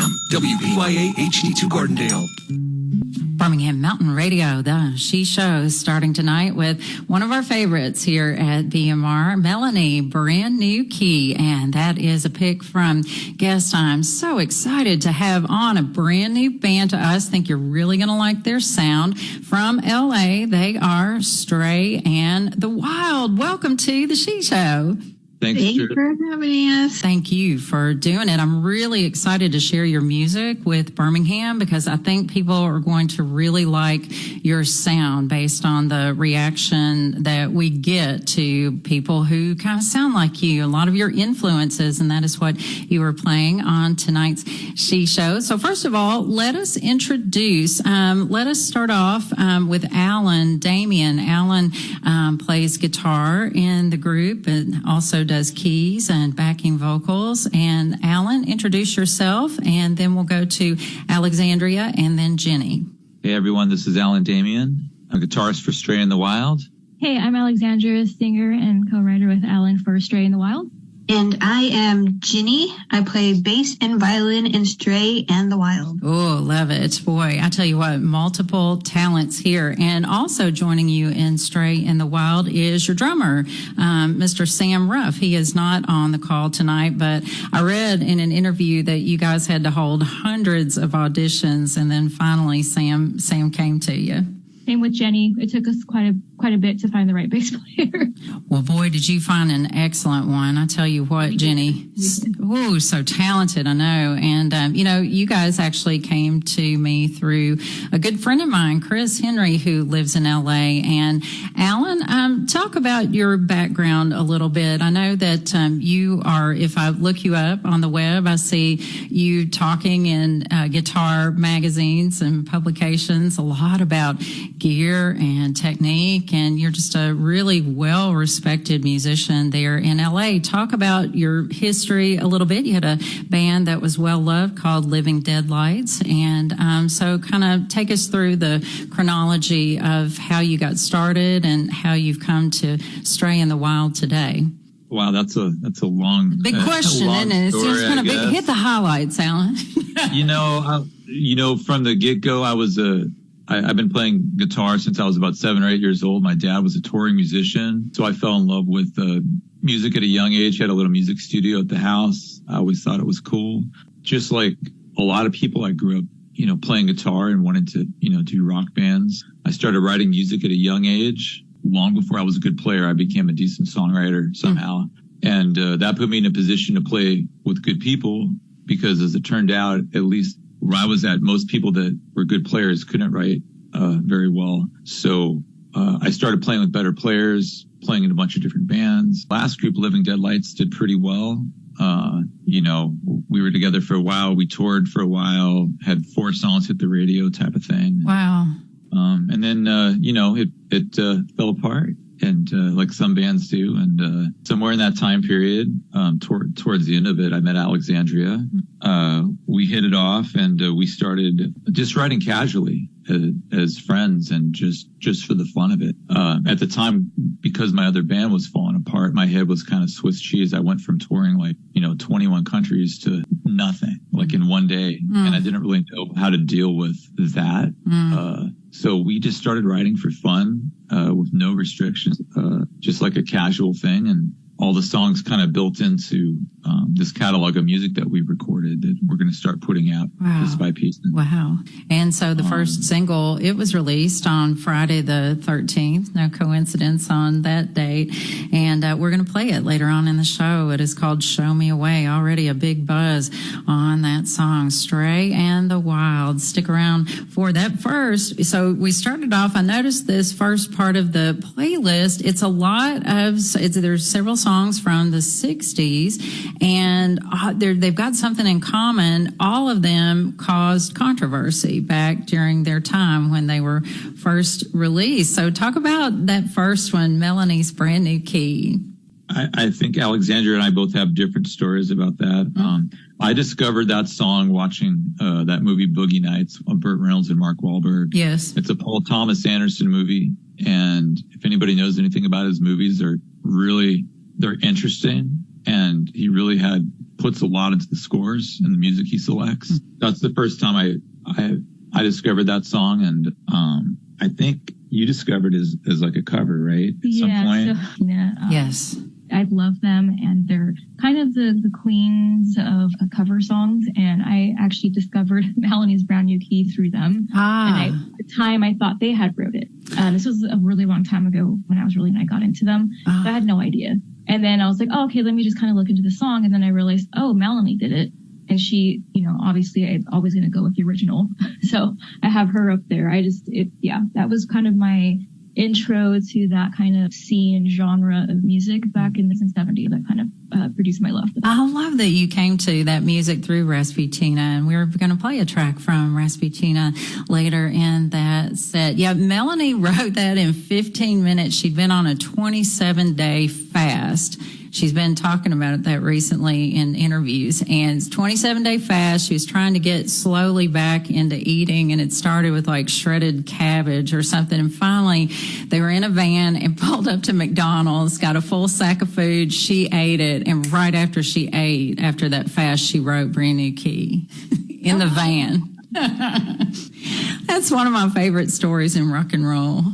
Birmingham, WBYA HD2 Gardendale. Birmingham Mountain Radio, the She Show, is starting tonight with one of our favorites here at BMR, Melanie, Brand New Key. And that is a pick from guest. I'm so excited to have on a brand new band to us. Think you're really going to like their sound. From LA, they are Stray and the Wild. Welcome to the She Show. Thank you for having us. Thank you for doing it. I'm really excited to share your music with Birmingham because I think people are going to really like your sound based on the reaction that we get to people who kind of sound like you, a lot of your influences, and that is what you were playing on tonight's She Show. So first of all, let us start off with Alan Damian. Alan plays guitar in the group and also does keys and backing vocals. And Alan, introduce yourself, and then we'll go to Alexandria and then Jenny. Hey everyone, this is Alan Damian. I'm a guitarist for Stray in the Wild. Hey, I'm Alexandria, singer and co-writer with Alan for Stray in the Wild. And I am Ginny. I play bass and violin in Stray and the Wild. Oh, love it. Boy, I tell you what, multiple talents here. And also joining you in Stray in the Wild is your drummer, Mr. Sam Ruff. He is not on the call tonight, but I read in an interview that you guys had to hold hundreds of auditions, and then finally Sam came to you. Same with Jenny. It took us quite a bit to find the right bass player. Well, boy, did you find an excellent one. I tell you what, Jenny. Oh, so talented, I know. And, you guys actually came to me through a good friend of mine, Chris Henry, who lives in L.A. And Alan, talk about your background a little bit. I know that you are, if I look you up on the web, I see you talking in guitar magazines and publications a lot about gear and technique, and you're just a really well-respected musician there in LA. Talk about your history a little bit. You had a band that was well-loved called Living Dead Lights, and so kind of take us through the chronology of how you got started and how you've come to Stray in the Wild today. Wow, that's a long big question, isn't it? It's just kind of big. Hit the highlights, Alan. From the get-go, I've been playing guitar since I was about 7 or 8 years old. My dad was a touring musician, so I fell in love with music at a young age. He had a little music studio at the house. I always thought it was cool. Just like a lot of people, I grew up, playing guitar and wanted to, do rock bands. I started writing music at a young age. Long before I was a good player, I became a decent songwriter somehow. And that put me in a position to play with good people because, as it turned out, at least where I was at, most people that were good players couldn't write very well. So I started playing with better players, playing in a bunch of different bands. Last group, Living Dead Lights, did pretty well. We were together for a while. We toured for a while, had 4 songs hit the radio type of thing. Wow. And then, it fell apart. And like some bands do, and somewhere in that time period, towards the end of it, I met Alexandria. We hit it off, and we started just writing casually as friends, and just for the fun of it. At the time, because my other band was falling apart, my head was kind of Swiss cheese. I went from touring 21 countries to nothing, in one day, and I didn't really know how to deal with that. So we just started writing for fun, with no restrictions, just like a casual thing. And all the songs kind of built into this catalog of music that we recorded that we're going to start putting out piece by piece. Wow. And so the first single, it was released on Friday the 13th. No coincidence on that date. And we're going to play it later on in the show. It is called Show Me a Way. Already a big buzz on that song, Stray and the Wild. Stick around for that first. So we started off, I noticed this first part of the playlist. It's a lot of, there's several songs from the 60s, and they've got something in common. All of them caused controversy back during their time when they were first released. So talk about that first one, Melanie's Brand New Key. I think Alexandria and I both have different stories about that. I discovered that song watching that movie Boogie Nights on Burt Reynolds and Mark Wahlberg. Yes. It's a Paul Thomas Anderson movie, and if anybody knows anything about his movies, they're interesting, and he really had puts a lot into the scores and the music he selects. That's the first time I discovered that song, and I think you discovered it as like a cover, right? At some point. So, Yes. I love them, and they're kind of the queens of cover songs. And I actually discovered Melanie's Brand New Key through them. And at the time, I thought they had wrote it. This was a really long time ago when I got into them. So I had no idea. And then I was like, oh, okay, let me just kind of look into the song. And then I realized, oh, Melanie did it. And she, obviously I'm always going to go with the original. So I have her up there. That was kind of my intro to that kind of scene genre of music back in the 70s that kind of produced my love for that. I love that you came to that music through Rasputina, and we're going to play a track from Rasputina later in that set. Yeah, Melanie wrote that in 15 minutes. She'd been on a 27-day fast. She's been talking about that recently in interviews, and 27-day fast. She was trying to get slowly back into eating, and it started with like shredded cabbage or something. And finally, they were in a van and pulled up to McDonald's, got a full sack of food. She ate it, and right after she ate, after that fast, she wrote Brand New Key in the van. That's one of my favorite stories in rock and roll.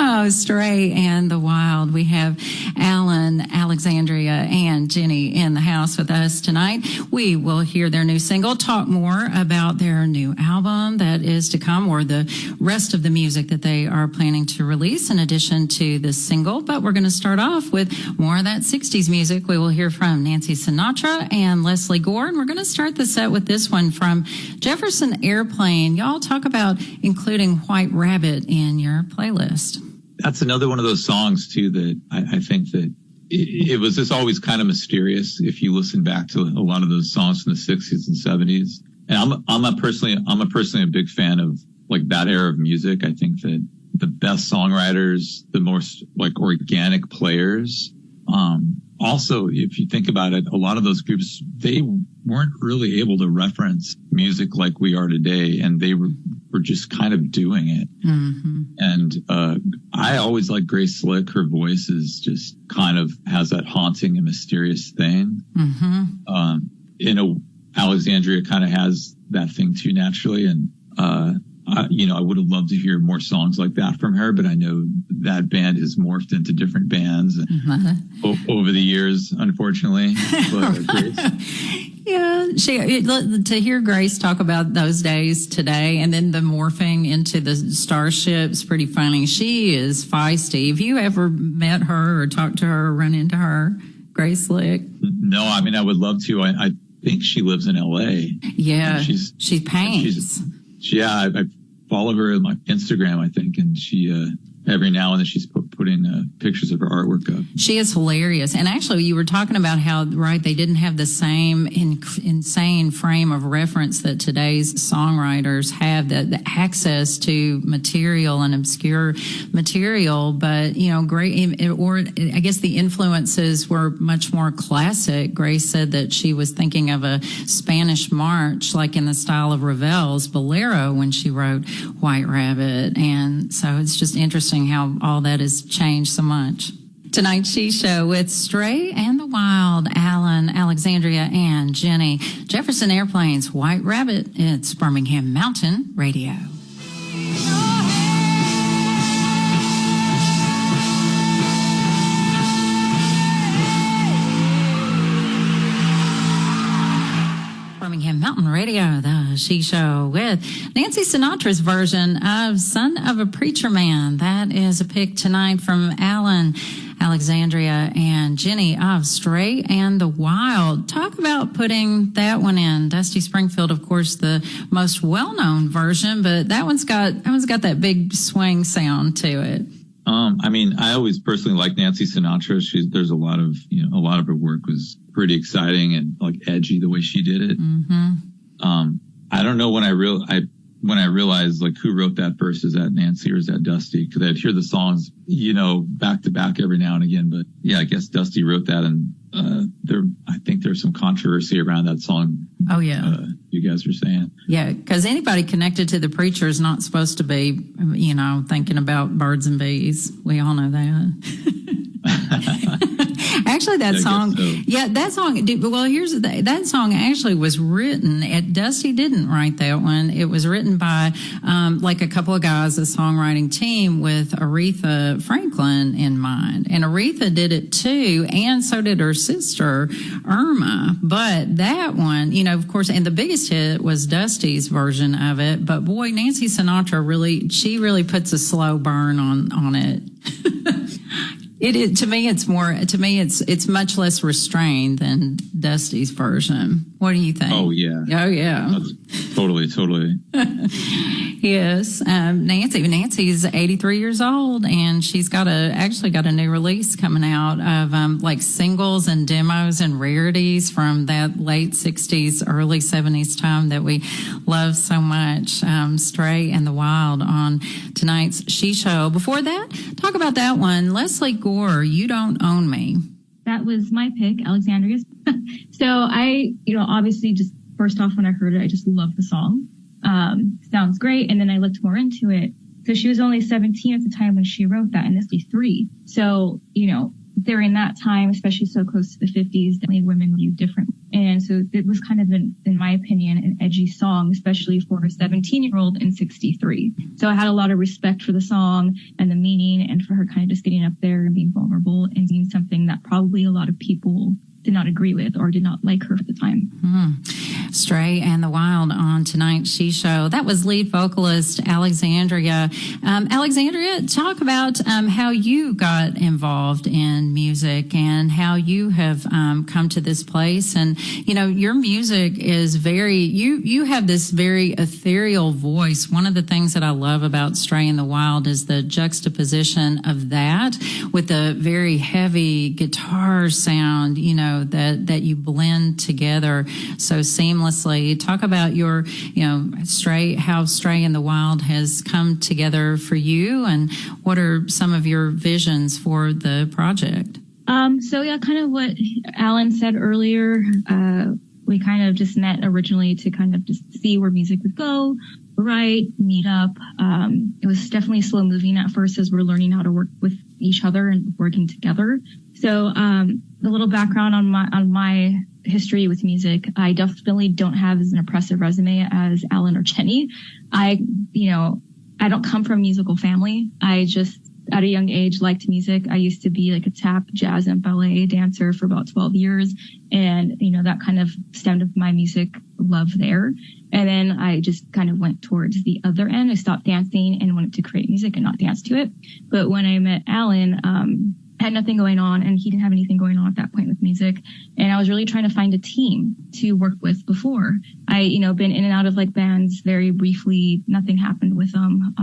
Oh, Stray and the Wild. We have Alan, Alexandria, and Jenny in the house with us tonight. We will hear their new single, talk more about their new album that is to come, or the rest of the music that they are planning to release in addition to the single. But we're going to start off with more of that 60s music. We will hear from Nancy Sinatra and Lesley Gore, and we're going to start the set with this one from Jefferson Airplane. Y'all talk about including White Rabbit in your playlist. That's another one of those songs too that I think that it was just always kind of mysterious if you listen back to a lot of those songs from the 60s and 70s. And I'm personally a big fan of like that era of music. I think that the best songwriters, the most like organic players. Also, if you think about it, a lot of those groups, they weren't really able to reference music like we are today, and they were just kind of doing it. Mm-hmm. And I always like Grace Slick. Her voice is just kind of has that haunting and mysterious thing. Mm-hmm. Alexandria kind of has that thing too naturally, and I would have loved to hear more songs like that from her, but I know that band has morphed into different bands over the years, unfortunately. But Grace. Yeah, to hear Grace talk about those days today and then the morphing into the Starship's pretty funny. She is feisty. Have you ever met her or talked to her or run into her, Grace Slick? No, I mean, I would love to. I think she lives in L.A. Yeah, she paints. I follow her on my Instagram, I think, and she every now and then she's putting pictures of her artwork up. She is hilarious. And actually, you were talking about how, right, they didn't have the same insane frame of reference that today's songwriters have, the access to material and obscure material. But, I guess the influences were much more classic. Grace said that she was thinking of a Spanish march, like in the style of Ravel's Bolero, when she wrote White Rabbit. And so it's just interesting how all that has changed so much. Tonight's She Show with Stray and the Wild, Alan, Alexandria, and Jenny. Jefferson Airplane's White Rabbit. It's Birmingham Mountain Radio. Birmingham Mountain Radio, the She Show with Nancy Sinatra's version of Son of a Preacher Man. That is a pick tonight from Alan, Alexandria, and Jenny of Stray and the Wild. Talk about putting that one in. Dusty Springfield, of course, the most well-known version, but that one's got that big swing sound to it. I always personally like Nancy Sinatra. There's a lot of her work was pretty exciting and like edgy the way she did it. Mm-hmm. I don't know when I realized like who wrote that verse. Is that Nancy or is that Dusty? Because I'd hear the songs, back to back every now and again. But yeah, I guess Dusty wrote that, and I think there's some controversy around that song. Oh yeah, you guys were saying. Yeah, because anybody connected to the preacher is not supposed to be, thinking about birds and bees. We all know that. Actually, that song, well, here's the thing. That song actually was written Dusty didn't write that one. It was written by, like a couple of guys, a songwriting team with Aretha Franklin in mind. And Aretha did it too, and so did her sister, Irma. But that one, you know, of course, and the biggest hit was Dusty's version of it. But boy, Nancy Sinatra really puts a slow burn on it. It is, to me, it's much less restrained than Dusty's version. What do you think? Oh, yeah. Oh, yeah. Totally. Yes. Nancy's 83 years old, and she's actually got a new release coming out of, like singles and demos and rarities from that late 60s, early 70s time that we love so much. Stray and the Wild on tonight's She Show. Before that, talk about that one. Lesley Gore, You Don't Own Me. That was my pick, Alexandria's. So I, obviously just first off, when I heard it, I just loved the song. Sounds great. And then I looked more into it. So she was only 17 at the time when she wrote that, and this is 3. So, during that time, especially so close to the 50s, definitely women viewed different. And so it was kind of, in my opinion, an edgy song, especially for a 17-year-old in 63. So I had a lot of respect for the song and the meaning, and for her kind of just getting up there and being vulnerable and doing something that probably a lot of people did not agree with or did not like her at the time. Stray and the Wild on tonight's She Show. That was lead vocalist Alexandria. Alexandria, talk about how you got involved in music and how you have come to this place. And, your music is you have this very ethereal voice. One of the things that I love about Stray and the Wild is the juxtaposition of that with the very heavy guitar sound, that you blend together so seamlessly. Talk about your, how Stray and the Wild has come together for you, and what are some of your visions for the project? So yeah, kind of what Alan said earlier. We kind of just met originally to kind of just see where music would go, write, meet up. It was definitely slow moving at first as we're learning how to work with each other and working together. So, a little background on my history with music. I definitely don't have as an impressive resume as Alan or Jenny. I don't come from a musical family. I just, at a young age, liked music. I used to be like a tap, jazz, and ballet dancer for about 12 years. And, that kind of stemmed of my music love there. And then I just kind of went towards the other end. I stopped dancing and wanted to create music and not dance to it. But when I met Alan, I had nothing going on, and he didn't have anything going on at that point with music. And I was really trying to find a team to work with before. I, been in and out of like bands very briefly. Nothing happened with them.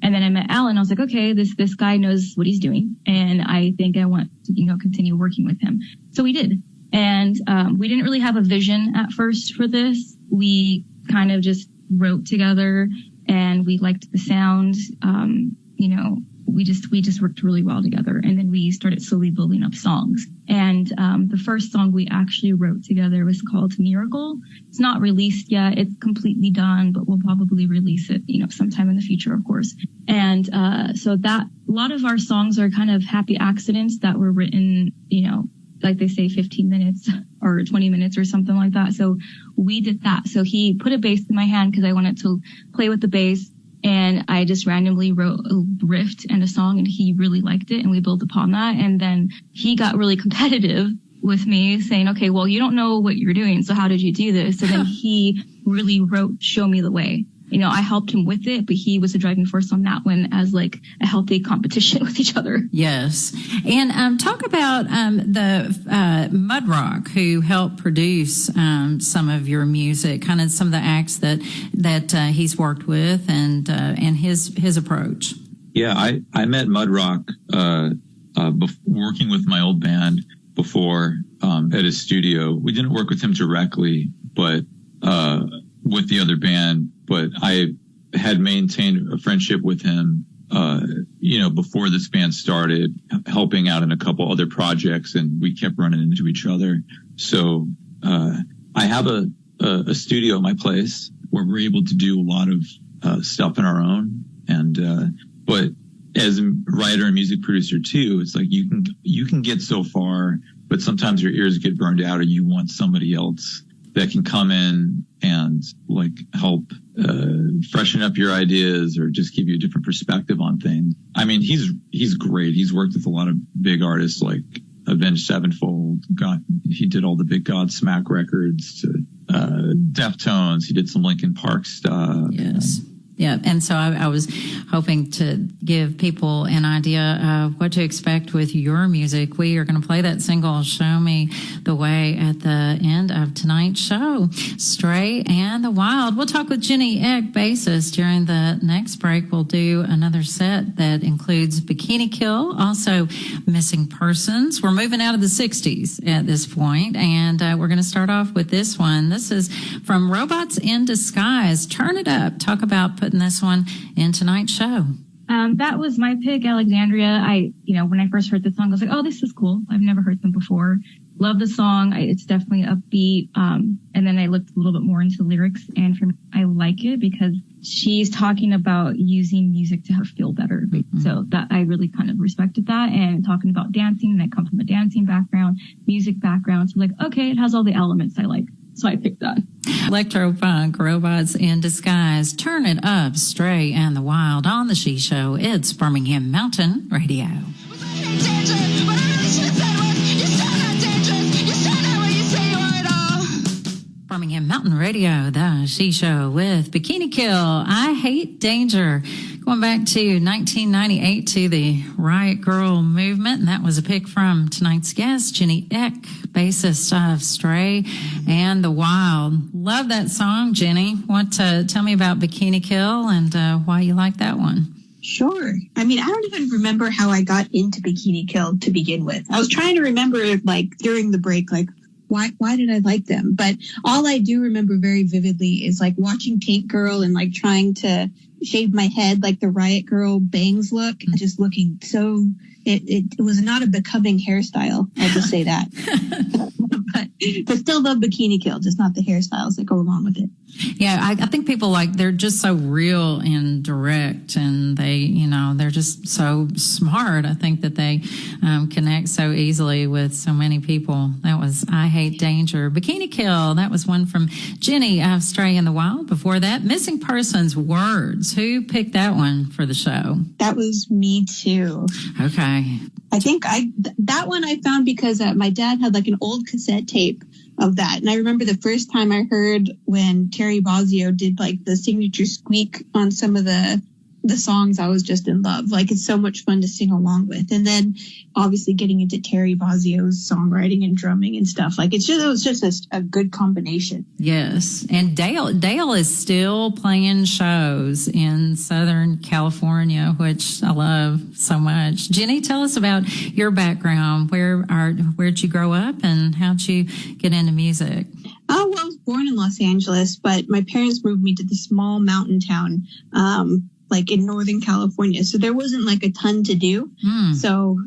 And then I met Alan. I was like, okay, this guy knows what he's doing, and I think I want to, continue working with him. So we did. And we didn't really have a vision at first for this. We kind of just wrote together, and we liked the sound. We just worked really well together. And then we started slowly building up songs. And the first song we actually wrote together was called Miracle. It's not released yet. It's completely done, but we'll probably release it, sometime in the future, of course. And so that a lot of our songs are kind of happy accidents that were written, like they say, 15 minutes or 20 minutes or something like that. So we did that. So he put a bass in my hand because I wanted to play with the bass. And I just randomly wrote a riff and a song, and he really liked it, and we built upon that. And then he got really competitive with me, saying, okay, well, you don't know what you're doing, so how did you do this? So then he really wrote Show Me the Way. I helped him with it, but he was the driving force on that one as like a healthy competition with each other. Yes. And talk about the Mud Rock, who helped produce some of your music, kind of some of the acts that he's worked with, and his approach. Yeah, I met Mud Rock working with my old band before at his studio. We didn't work with him directly, but with the other band. But I had maintained a friendship with him, before this band started, helping out in a couple other projects, and we kept running into each other. So I have a studio at my place where we're able to do a lot of stuff on our own. And but as a writer and music producer too, it's like you can get so far but sometimes your ears get burned out, or you want somebody else that can come in and like help freshen up your ideas or just give you a different perspective on things. I mean, he's great. He's worked with a lot of big artists like Avenged Sevenfold. He did all the big Godsmack records, to Deftones. He did some Linkin Park stuff. Yes. Yeah, and so I was hoping to give people an idea of what to expect with your music. We are going to play that single, Show Me the Way, at the end of tonight's show, Stray and the Wild. We'll talk with Jenny Eck, bassist, during the next break. We'll do another set that includes Bikini Kill, also Missing Persons. We're moving out of the 60s at this point, and we're going to start off with this one. This is from Robots in Disguise. Turn it up. Talk about putting this one in tonight's show. That was my pick, Alexandria. When I first heard the song, I was like, oh, this is cool. I've never heard them before. Love the song. It's definitely upbeat. And then I looked a little bit more into the lyrics, and for me, I like it because she's talking about using music to help her feel better. Mm-hmm. So that I really kind of respected that, and talking about dancing, and I come from a dancing background, music background. So like, okay, it has all the elements I like. So I picked that. Electro-punk, Robots in Disguise. Turn it up, Stray and the Wild on the She Show. It's Birmingham Mountain Radio. Birmingham Mountain Radio, the She Show with Bikini Kill, I Hate Danger. Going back to 1998 to the Riot Girl movement, and that was a pick from tonight's guest, Jenny Eck, bassist of Stray and the Wild. Love that song, Jenny. Want to tell me about Bikini Kill and why you like that one? Sure. I mean, I don't even remember how I got into Bikini Kill to begin with. I was trying to remember, like, during the break, like, why did I like them? But all I do remember very vividly is like watching Tank Girl and like trying to shave my head like the Riot Girl bangs look, just looking so, it was not a becoming hairstyle. I'll just say that. but still love Bikini Kill, just not the hairstyles that go along with it. Yeah, I think people they're just so real and direct, and they're just so smart. I think that they connect so easily with so many people. That was I Hate Danger. Bikini Kill, that was one from Jenny of Stray in the Wild. Before that, Missing Persons, Words. Who picked that one for the show? That was me too. Okay. I think that one I found because my dad had like an old cassette tape of that. And I remember the first time I heard when Terry Bozzio did like the signature squeak on some of the songs, I was just in love. Like, it's so much fun to sing along with. And then obviously getting into Terry Bozzio's songwriting and drumming and stuff. Like, it was just a good combination. Yes. And Dale is still playing shows in Southern California, which I love so much. Jenny, tell us about your background. Where'd you grow up and how'd you get into music? Oh, well, I was born in Los Angeles, but my parents moved me to the small mountain town, like in Northern California. So there wasn't like a ton to do. So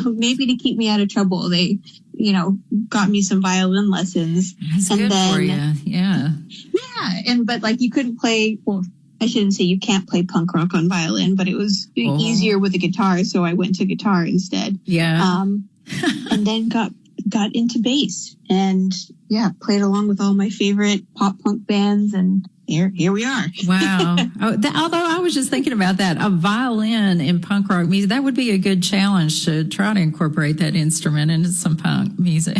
maybe to keep me out of trouble, they, got me some violin lessons. That's good for you. Yeah. Yeah. But like you couldn't play, well, I shouldn't say you can't play punk rock on violin, but it was easier with a guitar. So I went to guitar instead. Yeah. And then got into bass and played along with all my favorite pop punk bands, and here we are. Wow. Although I was just thinking about that, a violin in punk rock music, that would be a good challenge to try to incorporate that instrument into some punk music.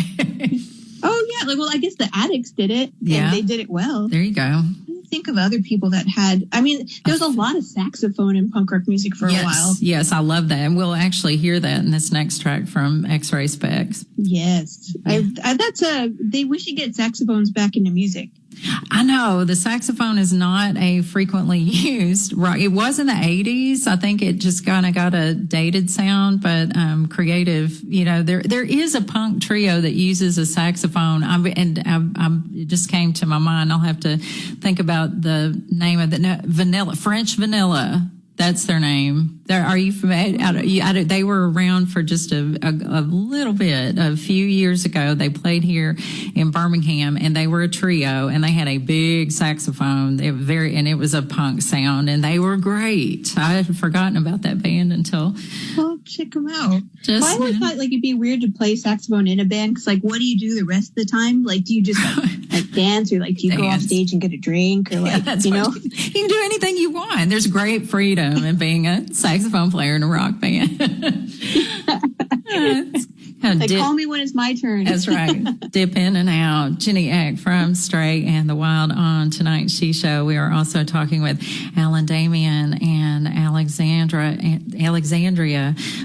Oh yeah. Well, I guess the Addicts did it. Yeah. And they did it well. There you go. Think of other people that there was a lot of saxophone in punk rock music for a while. Yes, I love that. And we'll actually hear that in this next track from X-Ray Spex. Yes. We should get saxophones back into music. I know the saxophone is not a frequently used, right? It was in the 80s. I think it just kind of got a dated sound, but creative. There is a punk trio that uses a saxophone. It just came to my mind. I'll have to think about the name of French Vanilla. That's their name. Are you familiar? They were around for just a little bit. A few years ago, they played here in Birmingham, and they were a trio, and they had a big saxophone. And it was a punk sound, and they were great. I had forgotten about that band until. Well, check them out. I always thought like it'd be weird to play saxophone in a band because like, what do you do the rest of the time? Like, do you just like dance, or like do you go off stage and get a drink, or like you know? You can do anything you want. There's great freedom in being a saxophone player in a rock band. Call me when it's my turn. That's right. Dip in and out. Jenny Eck from Stray and the Wild on tonight's She Show. We are also talking with Alan Damian and Alexandria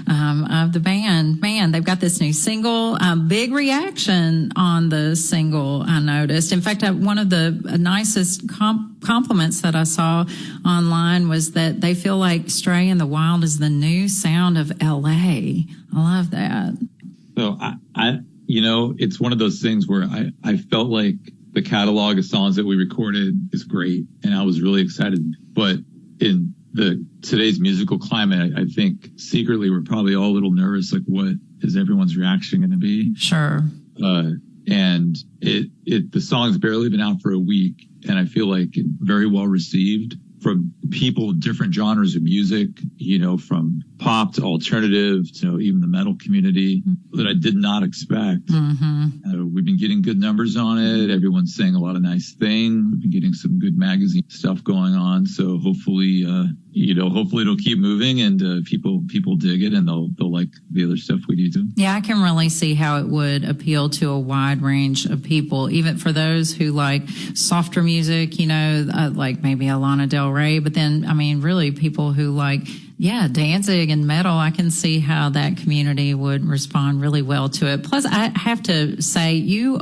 of the band. Man, they've got this new single. Big reaction on the single, I noticed. In fact, one of the nicest compliments that I saw online was that they feel like Stray and the Wild is the new sound of LA. I love that. So I it's one of those things where I felt like the catalog of songs that we recorded is great, and I was really excited. But in today's musical climate, I think secretly we're probably all a little nervous, like what is everyone's reaction going to be? Sure. And the song's barely been out for a week, and I feel like very well received from people with different genres of music, from pop to alternative to even the metal community that I did not expect. Mm-hmm. We've been getting good numbers on it. Everyone's saying a lot of nice things. We've been getting some good magazine stuff going on. So hopefully it'll keep moving, and people dig it, and they'll like the other stuff we do too. Yeah, I can really see how it would appeal to a wide range of people, even for those who like softer music, like maybe Lana Del Rey, but then, really people who like, dancing and metal. I can see how that community would respond really well to it. Plus, I have to say, you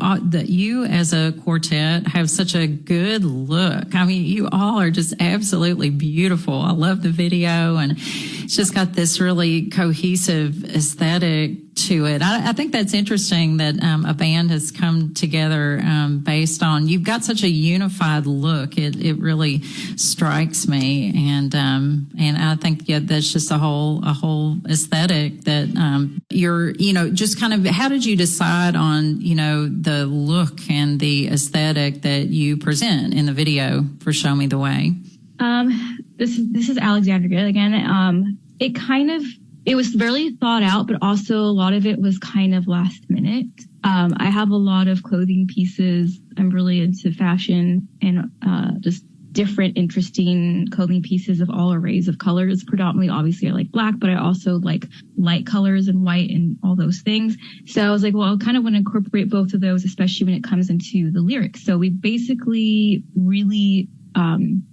as a quartet have such a good look. You all are just absolutely beautiful. I love the video, and it's just got this really cohesive aesthetic to it. I think that's interesting that a band has come together based on, you've got such a unified look. It really strikes me, and I think that's just a whole aesthetic that you're just kind of. How did you decide on the look and the aesthetic that you present in the video for Show Me the Way? This is Alexandria again. It was really thought out, but also a lot of it was kind of last minute. I have a lot of clothing pieces. I'm really into fashion and just different, interesting clothing pieces of all arrays of colors. Predominantly, obviously, I like black, but I also like light colors and white and all those things. So I was like, well, I kind of want to incorporate both of those, especially when it comes into the lyrics. So we basically really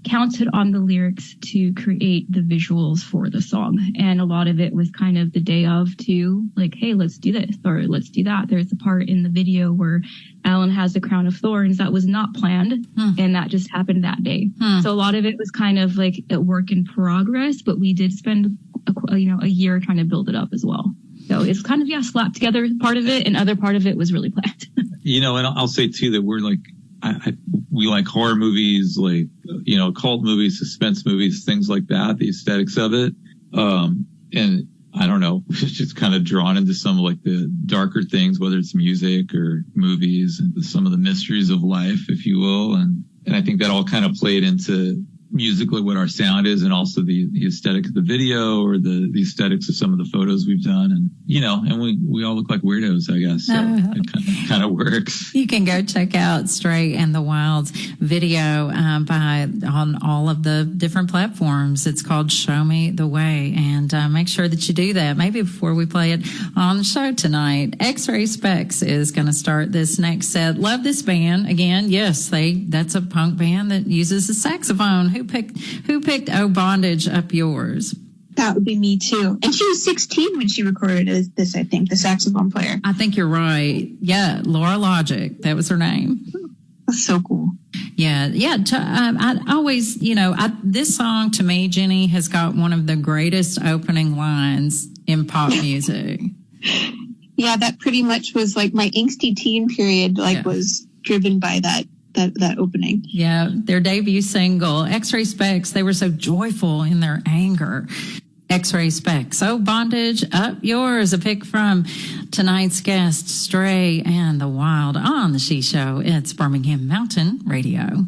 counted on the lyrics to create the visuals for the song. And a lot of it was kind of the day of too, like, hey, let's do this or let's do that. There's a part in the video where Alan has a crown of thorns that was not planned, and that just happened that day. So a lot of it was kind of like a work in progress, but we did spend a year trying to build it up as well. So it's kind of, slapped together part of it, and other part of it was really planned. And I'll say too that we're like, we like horror movies, like, cult movies, suspense movies, things like that, the aesthetics of it. And I don't know, it's just kind of drawn into some of like the darker things, whether it's music or movies, and some of the mysteries of life, if you will. And I think that all kind of played into musically what our sound is, and also the aesthetic of the video, or the aesthetics of some of the photos we've done. And, and we all look like weirdos, I guess. So it kind of works. You can go check out Stray and the Wild's video on all of the different platforms. It's called Show Me the Way, and make sure that you do that maybe before we play it on the show tonight. X-Ray Spex is going to start this next set. Love this band. Again, yes, that's a punk band that uses a saxophone. Who picked Oh Bondage up yours? That would be me too. And she was 16 when she recorded this, I think, the saxophone player. I think you're right. Yeah, Laura Logic. That was her name. That's so cool. Yeah. I always, this song to me, Jenny, has got one of the greatest opening lines in pop music. Yeah, that pretty much was like my angsty teen period, was driven by that that opening. Yeah, their debut single, X-Ray Spex, they were so joyful in their anger. X-Ray Spex. Oh, Bondage, up yours. A pick from tonight's guest, Stray and the Wild on the She Show. It's Birmingham Mountain Radio.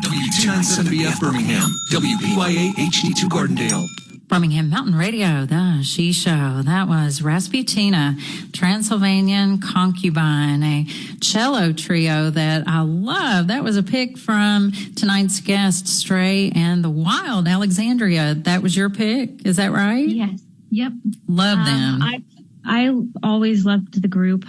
WT970F Birmingham, WPYA HD2 Gardendale. Birmingham Mountain Radio, the She Show. That was Rasputina, Transylvanian, Concubine, a cello trio that I love. That was a pick from tonight's guest, Stray and the Wild, Alexandria. That was your pick, is that right? Yes. Yep. Love them. I always loved the group.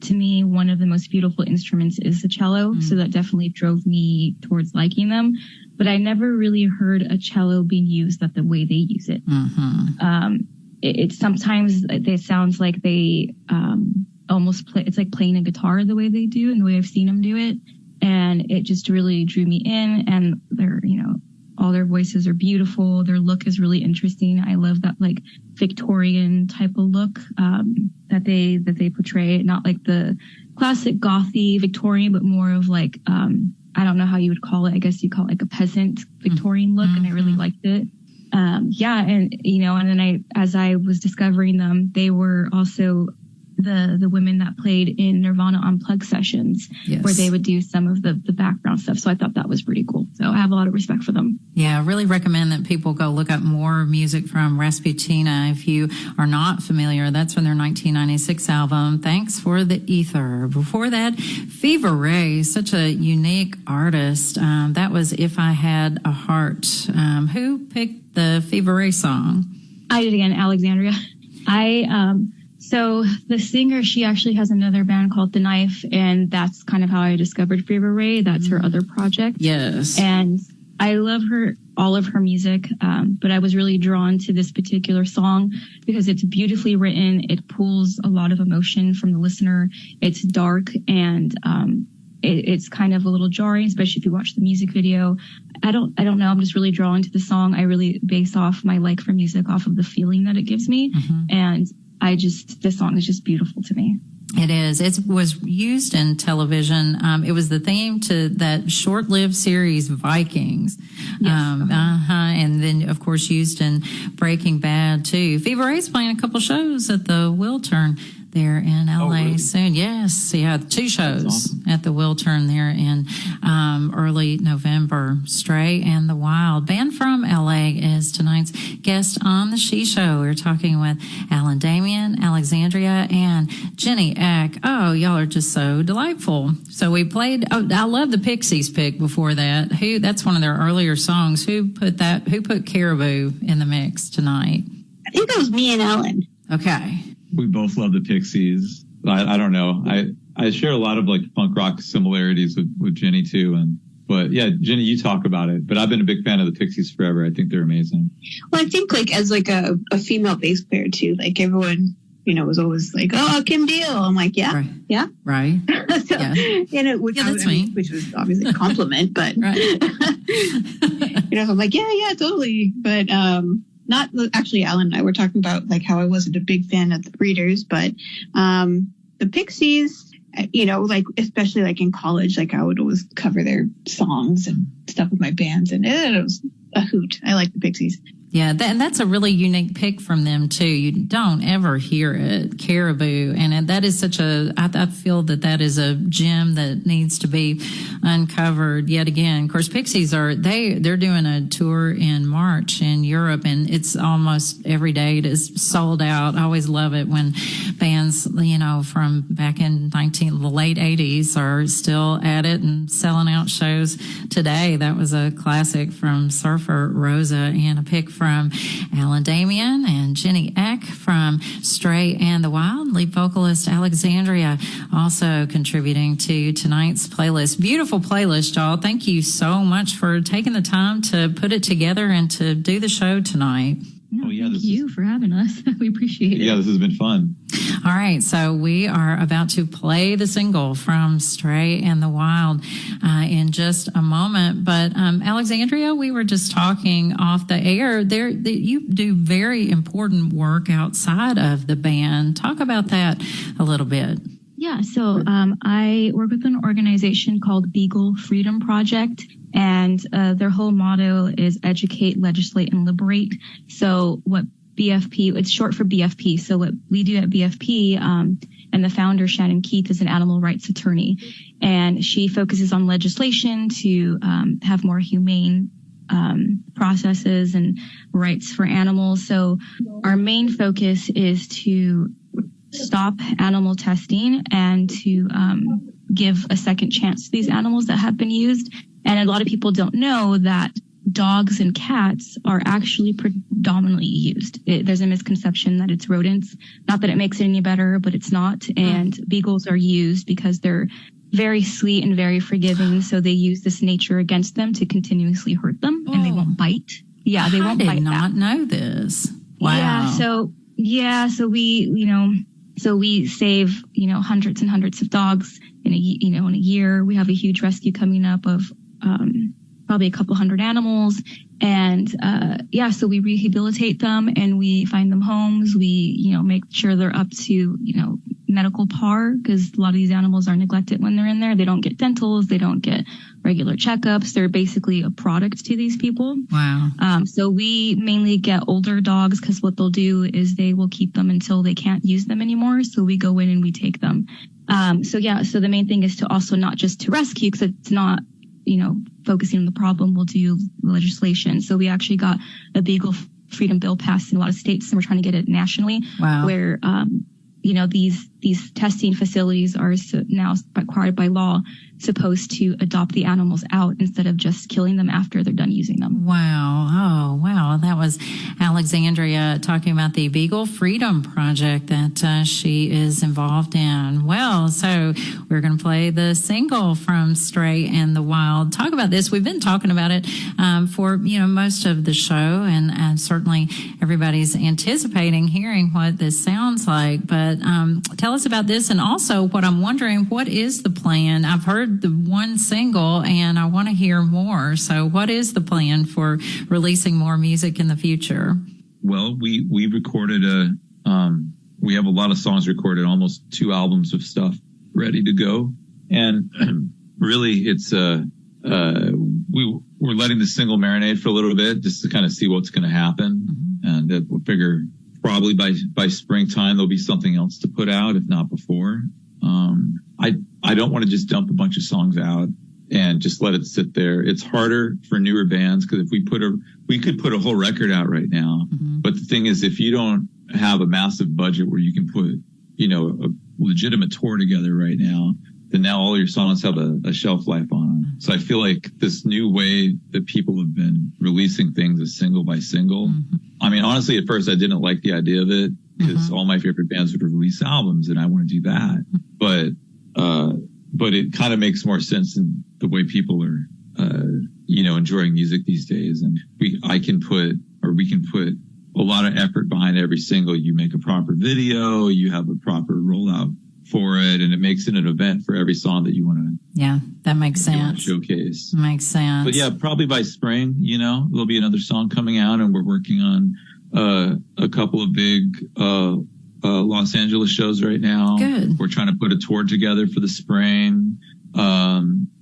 To me, one of the most beautiful instruments is the cello, so that definitely drove me towards liking them. But I never really heard a cello being used at the way they use it. It sometimes it sounds like they almost play. It's like playing a guitar the way they do and the way I've seen them do it, and it just really drew me in. And they're, all their voices are beautiful. Their look is really interesting. I love that like Victorian type of look that they portray. Not like the classic gothy Victorian, but more of like I don't know how you would call it. I guess you call it like a peasant Victorian look, and I really liked it. And then as I was discovering them, they were also the women that played in Nirvana Unplugged sessions, where they would do some of the background stuff. So I thought that was pretty cool. So I have a lot of respect for them. Yeah, I really recommend that people go look up more music from Rasputina. If you are not familiar, that's from their 1996 album, Thanks for the Ether. Before that, Fever Ray, such a unique artist. That was If I Had a Heart. Who picked the Fever Ray song? I did again, Alexandria. So the singer, she actually has another band called The Knife, and that's kind of how I discovered Fever Ray. That's her other project. Yes. And I love all of her music, but I was really drawn to this particular song because it's beautifully written. It pulls a lot of emotion from the listener. It's dark, and it's kind of a little jarring, especially if you watch the music video. I don't know. I'm just really drawn to the song. I really base off my like for music off of the feeling that it gives me. And this song is just beautiful to me. It is. It was used in television. It was the theme to that short-lived series Vikings. Yes. And then, of course, used in Breaking Bad, too. Fever Ray's playing a couple shows at the Wiltern there in LA soon. Yes. Yeah. 2 shows at the Wiltern there in early November. Stray and the Wild. Band from LA is tonight's guest on the She Show. We're talking with Alan Damian, Alexandria, and Jenny Eck. Oh, y'all are just so delightful. So we played, I love the Pixies pick before that. That's one of their earlier songs. Who put Caribou in the mix tonight? I think that was me and Ellen. Okay. We both love the Pixies. I don't know. I share a lot of like punk rock similarities with Jenny too. But yeah, Jenny, you talk about it. But I've been a big fan of the Pixies forever. I think they're amazing. Well, I think like as like a female bass player too, like everyone, was always like, oh, Kim Deal. I'm like, yeah, right. Yeah. Right. So, yeah. Which was obviously a compliment, but, I'm like, yeah, totally. But, not actually, Alan and I were talking about like how I wasn't a big fan of the Breeders, but the Pixies, like especially like in college, like I would always cover their songs and stuff with my bands, and it was a hoot. I like the Pixies. Yeah, and that's a really unique pick from them, too. You don't ever hear it, Caribou. And that is I feel that is a gem that needs to be uncovered yet again. Of course, Pixies they're doing a tour in March in Europe, and it's almost every date is sold out. I always love it when bands, from back in the late 80s are still at it and selling out shows today. That was a classic from Surfer Rosa, and a pick from Alan Damian and Jenny Eck from Stray and the Wild. Lead vocalist Alexandria also contributing to tonight's playlist. Beautiful playlist, y'all. Thank you so much for taking the time to put it together and to do the show tonight. No, thank you for having us. We appreciate it. Yeah, this has been fun. All right, so we are about to play the single from Stray in the Wild in just a moment. But Alexandria, we were just talking off the air. You do very important work outside of the band. Talk about that a little bit. Yeah, so I work with an organization called Beagle Freedom Project, and their whole motto is educate, legislate, and liberate. So what BFP, it's short for BFP. So what we do at BFP, and the founder, Shannon Keith, is an animal rights attorney, and she focuses on legislation to have more humane processes and rights for animals. So our main focus is to stop animal testing and to give a second chance to these animals that have been used. And a lot of people don't know that dogs and cats are actually predominantly used. There's a misconception that it's rodents. Not that it makes it any better, but it's not. And beagles are used because they're very sweet and very forgiving. So they use this nature against them to continuously hurt them, and they won't bite. Yeah, they won't bite. I did not know this. Wow. So we save, hundreds and hundreds of dogs in a year. We have a huge rescue coming up of probably a couple hundred animals. And so we rehabilitate them and we find them homes. We, make sure they're up to, medical par, because a lot of these animals are neglected when they're in there. They don't get dentals. They don't get regular checkups. They're basically a product to these people. Wow. So we mainly get older dogs, because what they'll do is they will keep them until they can't use them anymore. So we go in and we take them. So the main thing is to also not just to rescue, because it's not, focusing on the problem. We'll do legislation. So we actually got a Beagle Freedom Bill passed in a lot of states, and we're trying to get it nationally. Wow. Where, these testing facilities are now required by law supposed to adopt the animals out instead of just killing them after they're done using them. Wow. Oh, wow. That was Alexandria talking about the Beagle Freedom Project that she is involved in. Well, so we're going to play the single from Stray in the Wild. Talk about this. We've been talking about it for, most of the show, and certainly everybody's anticipating hearing what this sounds like. But tell us about this, and also what I'm wondering, what is the plan? I've heard the one single and I want to hear more. So what is the plan for releasing more music in the future? Well, we recorded we have a lot of songs recorded, almost 2 albums of stuff ready to go. And really it's, we're letting the single marinate for a little bit just to kind of see what's going to happen. Mm-hmm. And we'll figure probably by springtime, there'll be something else to put out, if not before. I don't want to just dump a bunch of songs out and just let it sit there. It's harder for newer bands, because if we could put a whole record out right now. Mm-hmm. But the thing is, if you don't have a massive budget where you can put, a legitimate tour together right now, then now all your songs have a shelf life on them. So I feel like this new way that people have been releasing things is single by single. Mm-hmm. I mean, honestly, at first I didn't like the idea of it, because all my favorite bands would release albums and I want to do that. But it kind of makes more sense in the way people are, enjoying music these days. And we can put a lot of effort behind every single. You make a proper video, you have a proper rollout for it, and it makes it an event for every song that you want to. Yeah, that makes sense. Showcase. Makes sense. But yeah, probably by spring, there'll be another song coming out, and we're working on a couple of big Los Angeles shows right now. Good. We're trying to put a tour together for the spring.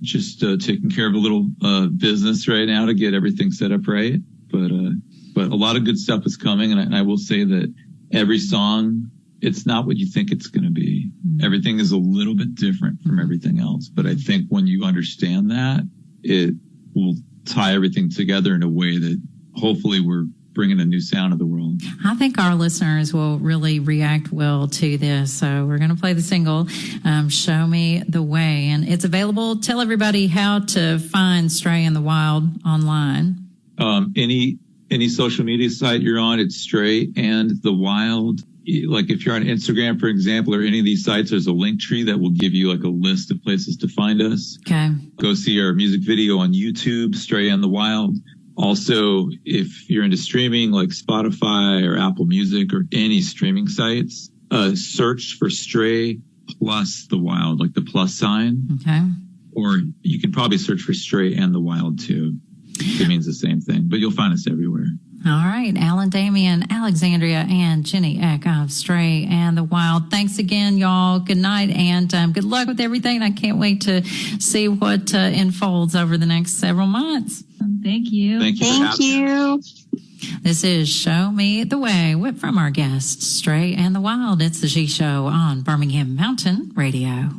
Just taking care of a little business right now to get everything set up right. But a lot of good stuff is coming, and I will say that every song, it's not what you think it's going to be. Mm-hmm. Everything is a little bit different from everything else. But I think when you understand that, it will tie everything together in a way that hopefully we're bringing a new sound to the world. I think our listeners will really react well to this. So we're going to play the single, Show Me the Way. And it's available. Tell everybody how to find Stray in the Wild online. Any social media site you're on, it's Stray and the Wild. Like if you're on Instagram, for example, or any of these sites, there's a link tree that will give you like a list of places to find us. Okay. Go see our music video on YouTube, Stray and the Wild. Also, if you're into streaming like Spotify or Apple Music or any streaming sites, search for Stray plus the Wild, like the plus sign. Okay. Or you can probably search for Stray and the Wild too. It means the same thing, but you'll find us everywhere. All right. Alan Damian, Alexandria, and Jenny Eck of Stray and the Wild. Thanks again, y'all. Good night and good luck with everything. I can't wait to see what unfolds over the next several months. Thank you. Thank you. This is Show Me the Way from our guests, Stray and the Wild. It's the She Show on Birmingham Mountain Radio.